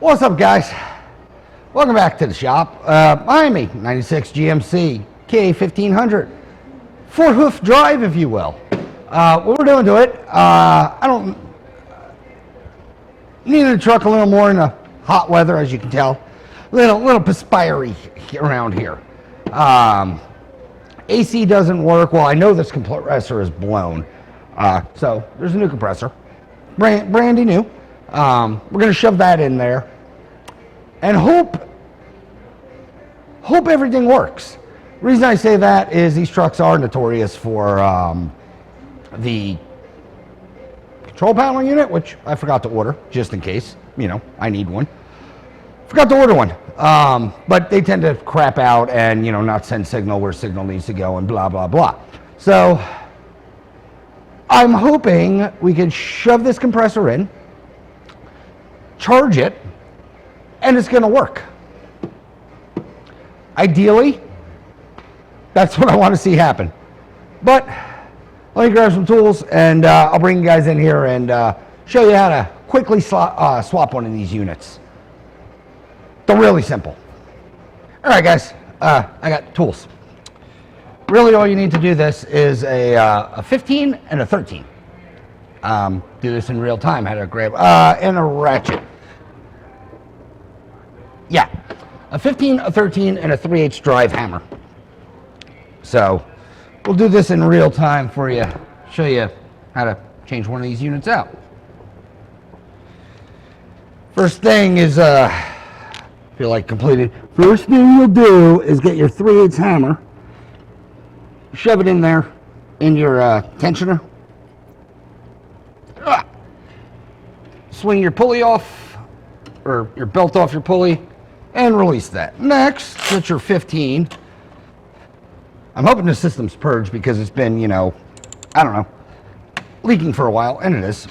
What's up, guys? Welcome back to the shop. Miami 96 GMC K1500 four-hoof drive, if you will. What we're doing to it, I don't need the truck a little more in the hot weather, as you can tell. Little perspiry around here. AC doesn't work. Well, I know this compressor is blown, so there's a new compressor, brandy new. We're going to shove that in there and hope everything works. The reason I say that is these trucks are notorious for the control panel unit, which I forgot to order just in case, you know, I need one. Forgot to order one, but they tend to crap out and, you know, not send signal where signal needs to go and blah, blah, blah. So I'm hoping we can shove this compressor in, charge it, and it's going to work. Ideally, that's what I want to see happen. But let me grab some tools and I'll bring you guys in here and show you how to quickly swap one of these units. They're really simple. All right, guys, I got tools. Really, all you need to do this is a 15 and a 13. Do this in real time. How to grab and a ratchet. Yeah, a 15, a 13, and a 3/8 drive hammer. So we'll do this in real time for you. Show you how to change one of these units out. First thing is, feel like completed. First thing you'll do is get your 3/8 hammer, shove it in there in your tensioner. Swing your pulley off, or your belt off your pulley, and release that. Next, get your 15. I'm hoping the system's purged because it's been, you know, I don't know, leaking for a while, and it is.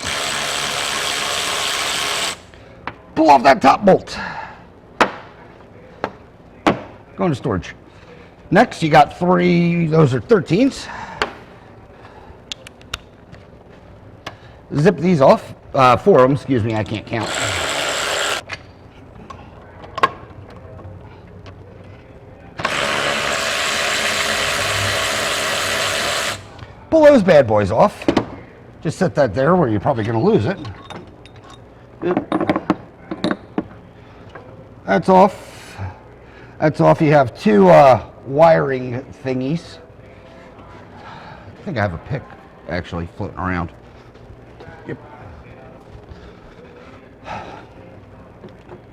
Pull off that top bolt. Go into storage. Next, you got 3, those are 13s. Zip these off. 4 of them, excuse me, I can't count. Pull those bad boys off. Just set that there where you're probably going to lose it. That's off. That's off. You have 2 wiring thingies. I think I have a pick actually floating around. Yep.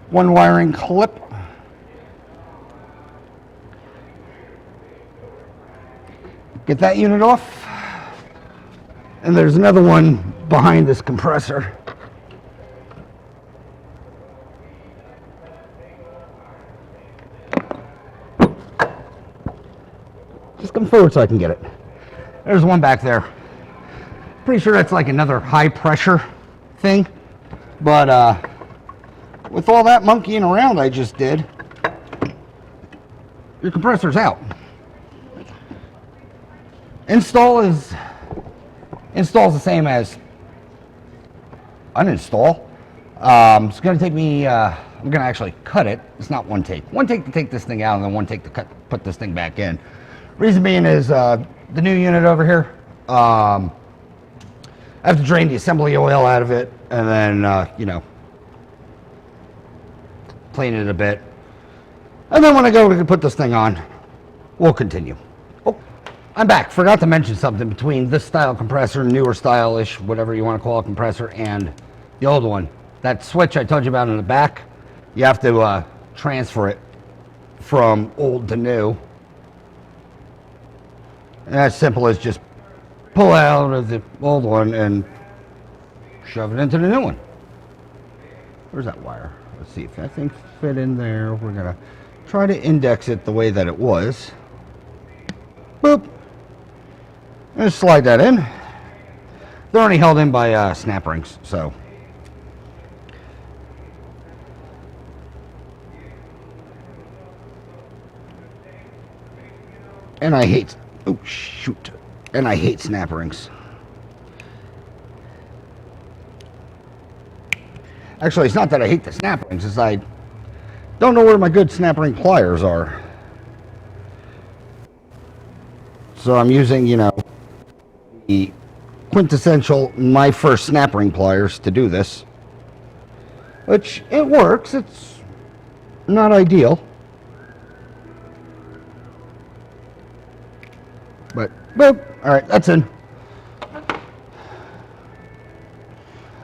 1 wiring clip. Get that unit off. And there's another one behind this compressor. Just come forward so I can get it. There's one back there. Pretty sure that's like another high pressure thing. But with all that monkeying around I just did, your compressor's out. Install's the same as uninstall. It's going to take me, I'm going to actually cut it. It's not one take. One take to take this thing out and then one take to put this thing back in. Reason being is the new unit over here, I have to drain the assembly oil out of it and then, you know, clean it a bit. And then when I go to put this thing on, we'll continue. Oh, I'm back. Forgot to mention something between this style compressor, newer style-ish, whatever you want to call it, compressor, and the old one. That switch I told you about in the back, you have to transfer it from old to new. And as simple as just pull out of the old one and shove it into the new one. Where's that wire? Let's see if that thing fit in there. We're going to try to index it the way that it was. Boop. And just slide that in. They're only held in by snap rings, so. And I hate, oh shoot, and I hate snap rings. Actually, it's not that I hate the snap rings, it's I don't know where my good snap ring pliers are. So I'm using, you know, the quintessential my first snap ring pliers to do this. Which, it works, it's not ideal. But, boop, alright, that's in.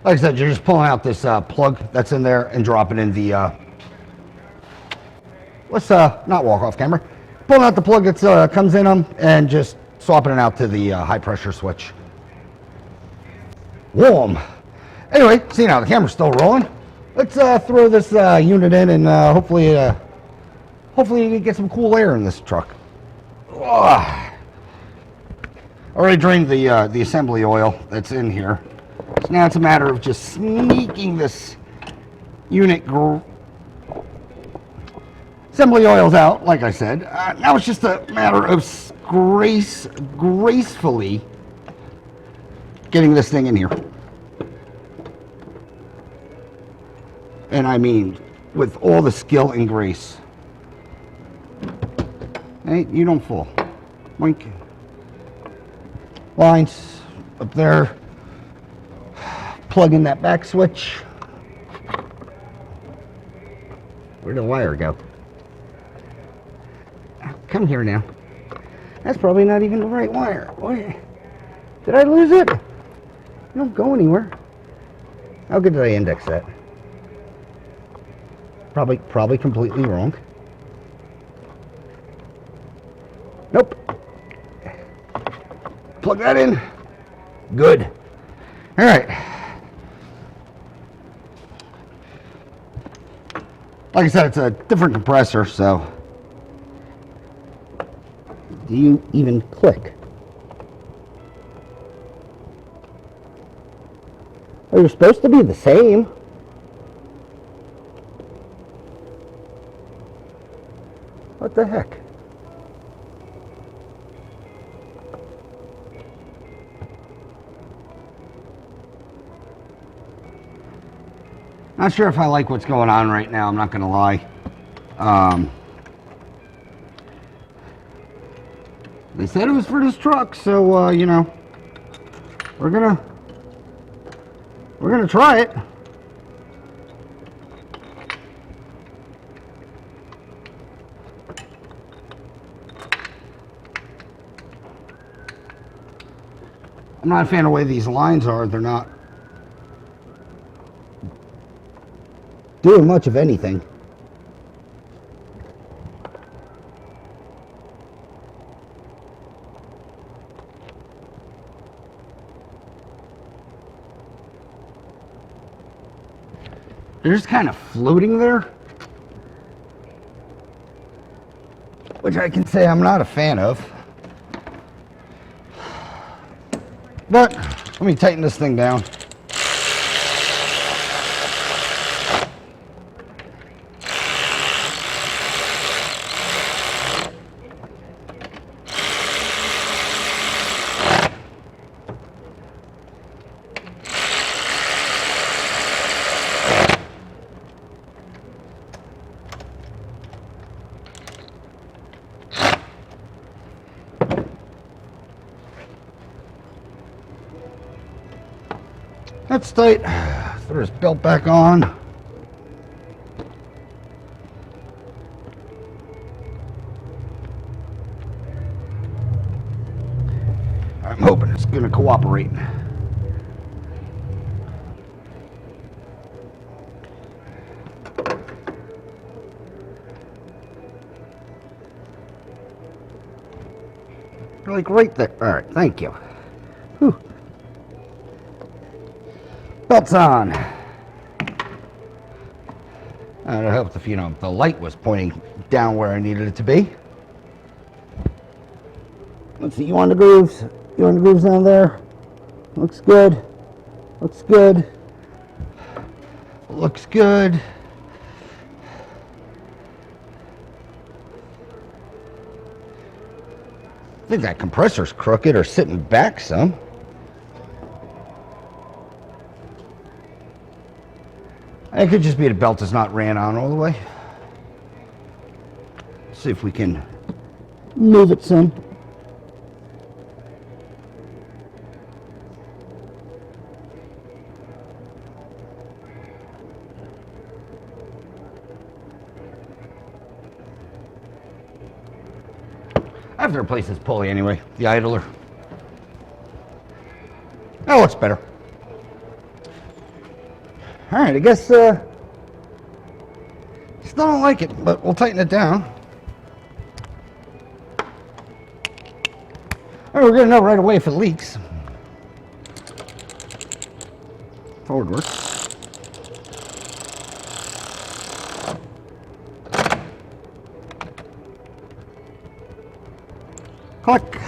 Like I said, you're just pulling out this plug that's in there and dropping in the, let's not walk off camera. Pulling out the plug that comes in them and just swapping it out to the high pressure switch. Warm. Anyway, see now the camera's still rolling. Let's throw this unit in and hopefully you get some cool air in this truck. Already drained the assembly oil that's in here. So now it's a matter of just sneaking this unit assembly oils out, like I said. Now it's just a matter of gracefully getting this thing in here. And I mean, with all the skill and grace. Hey, you don't fall. Wink. Lines up there. Plug in that back switch. Where'd the wire go? Come here now. That's probably not even the right wire. Boy, did I lose it? You don't go anywhere. How good did I index that? Probably completely wrong. Nope. Plug that in. Good. All right. Like I said, it's a different compressor, so do you even click? Well, you're supposed to be the same. What the heck? Not sure if I like what's going on right now, I'm not going to lie. They said it was for this truck, so, you know, we're gonna try it. I'm not a fan of the way these lines are. They're not doing much of anything. They're just kind of floating there, which I can say I'm not a fan of. But let me tighten this thing down. That's tight. Throw this belt back on. I'm hoping it's going to cooperate. Like right there. All right, thank you. Whew. Belts on. That helped if, you know, the light was pointing down where I needed it to be. Let's see, you on the grooves? You on the grooves down there? Looks good. Looks good. Looks good. I think that compressor's crooked or sitting back some. It could just be the belt is not ran on all the way. Let's see if we can move it some. I have to replace this pulley anyway, the idler. That looks better. All right, I guess still don't like it, but we'll tighten it down. All right, we're gonna know right away if it leaks. Forward works. Click.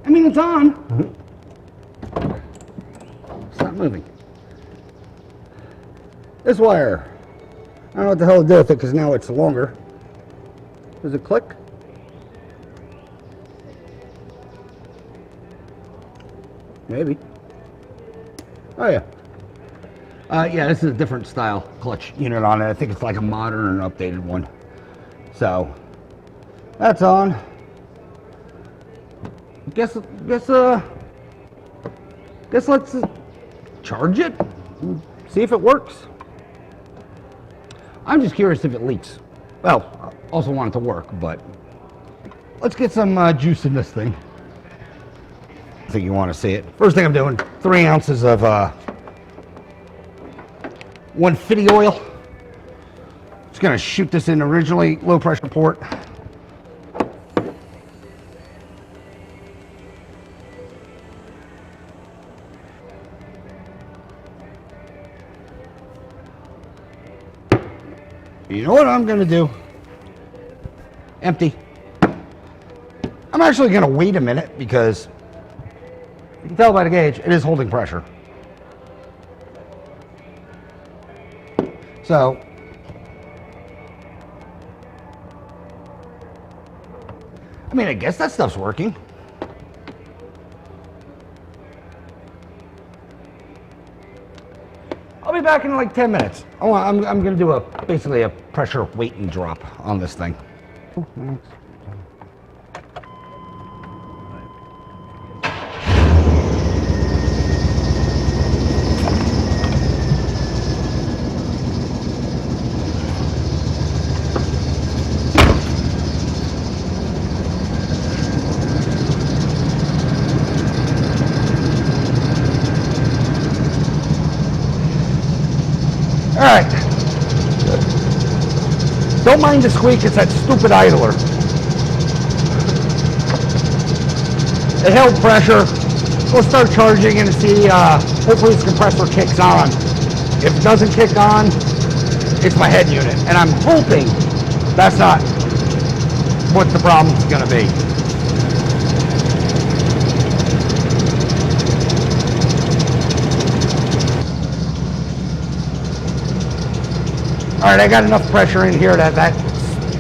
I mean, it's on. It's not moving. This wire. I don't know what the hell to do with it because now it's longer. Does it click? Maybe. Oh yeah. Yeah, this is a different style clutch unit on it. I think it's like a modern and updated one. So that's on. Guess let's charge it. See if it works. I'm just curious if it leaks. Well, I also want it to work, but let's get some juice in this thing. I think you want to see it. First thing I'm doing, 3 ounces of 150 oil. Just gonna shoot this in originally low pressure port. You know what I'm gonna do? Empty. I'm actually gonna wait a minute because you can tell by the gauge, it is holding pressure. So, I mean, I guess that stuff's working. I'll be back in like 10 minutes. I'm going to do basically a pressure weight and drop on this thing. All right. Don't mind the squeak, it's that stupid idler. It held pressure. We'll start charging and see, hopefully this compressor kicks on. If it doesn't kick on, it's my head unit. And I'm hoping that's not what the problem's gonna be. All right, I got enough pressure in here that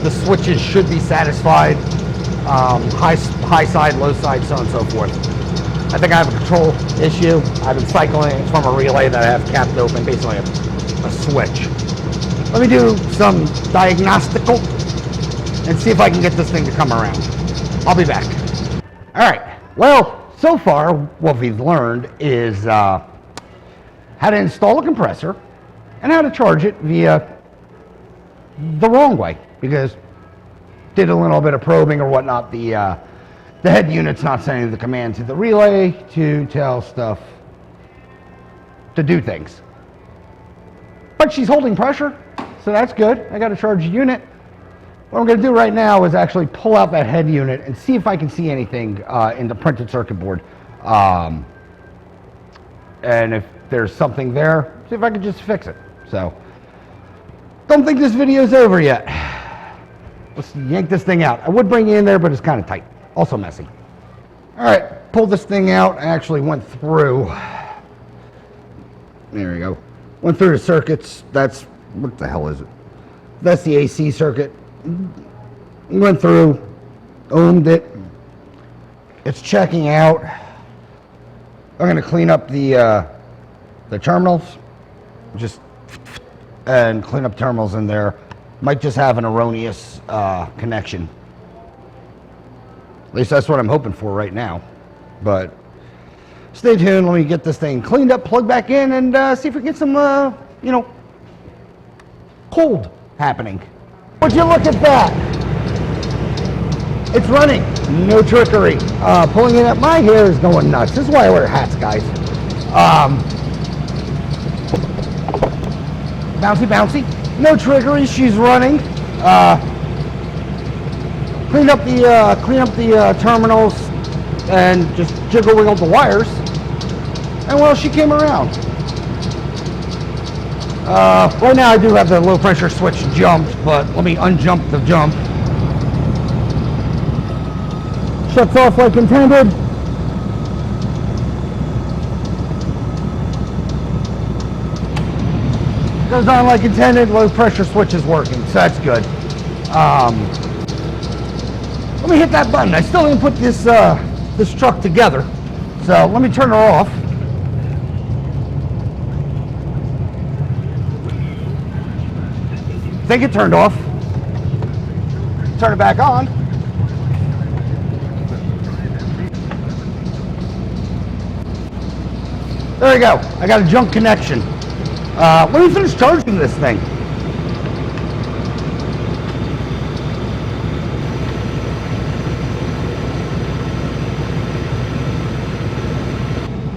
the switches should be satisfied. High side, low side, so on and so forth. I think I have a control issue. I've been cycling it from a relay that I have capped open, basically a switch. Let me do some diagnostical and see if I can get this thing to come around. I'll be back. All right, well, so far what we've learned is how to install a compressor and how to charge it via the wrong way, because did a little bit of probing or whatnot. The head unit's not sending the command to the relay to tell stuff to do things. But she's holding pressure, so that's good. I got to charge the unit. What I'm going to do right now is actually pull out that head unit and see if I can see anything in the printed circuit board. And if there's something there, see if I can just fix it. So, don't think this video's over yet. Let's yank this thing out. I would bring you in there, but it's kind of tight. Also messy. All right, pull this thing out. I actually went through. There we go. Went through the circuits. That's, what the hell is it? That's the AC circuit. Went through, ohmed it. It's checking out. I'm going to clean up the terminals, and clean up terminals in there. Might just have an erroneous connection. At least that's what I'm hoping for right now. But stay tuned. Let me get this thing cleaned up, plug back in, and see if we get some, you know, cold happening. Would you look at that? It's running. No trickery. Pulling it up. My hair is going nuts. This is why I wear hats, guys. Bouncy, bouncy. No trickery. She's running. Clean up the terminals and just jiggle wiggle the wires. And well, she came around. Right now I do have the low pressure switch jumped, but let me unjump the jump. Shuts off like intended. Goes on like intended. Low pressure switch is working, so that's good. Let me hit that button. I still didn't put this this truck together, so let me turn her off. Think it turned off. Turn it back on. There you go. I got a junk connection. Let me finish charging this thing.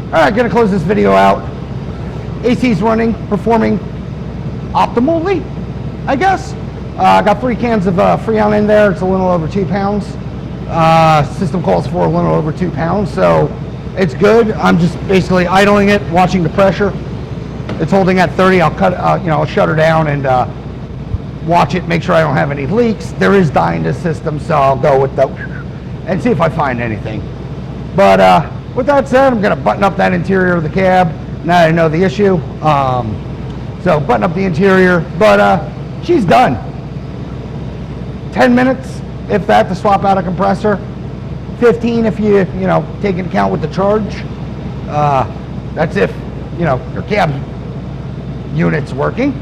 Alright, gonna close this video out. AC's running, performing optimally, I guess. I got 3 cans of Freon in there. It's a little over 2 pounds. System calls for a little over 2 pounds, so it's good. I'm just basically idling it, watching the pressure. It's holding at 30. I'll cut, I'll shut her down and watch it, make sure I don't have any leaks. There is dye in this system, so I'll go with the and see if I find anything. But with that said, I'm going to button up that interior of the cab. Now that I know the issue. So button up the interior, but she's done. 10 minutes, if that, to swap out a compressor. 15 if you take into account with the charge. That's if your cab unit's working.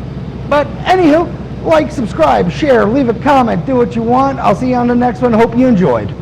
But anywho, like, subscribe, share, leave a comment, do what you want. I'll see you on the next one. Hope you enjoyed.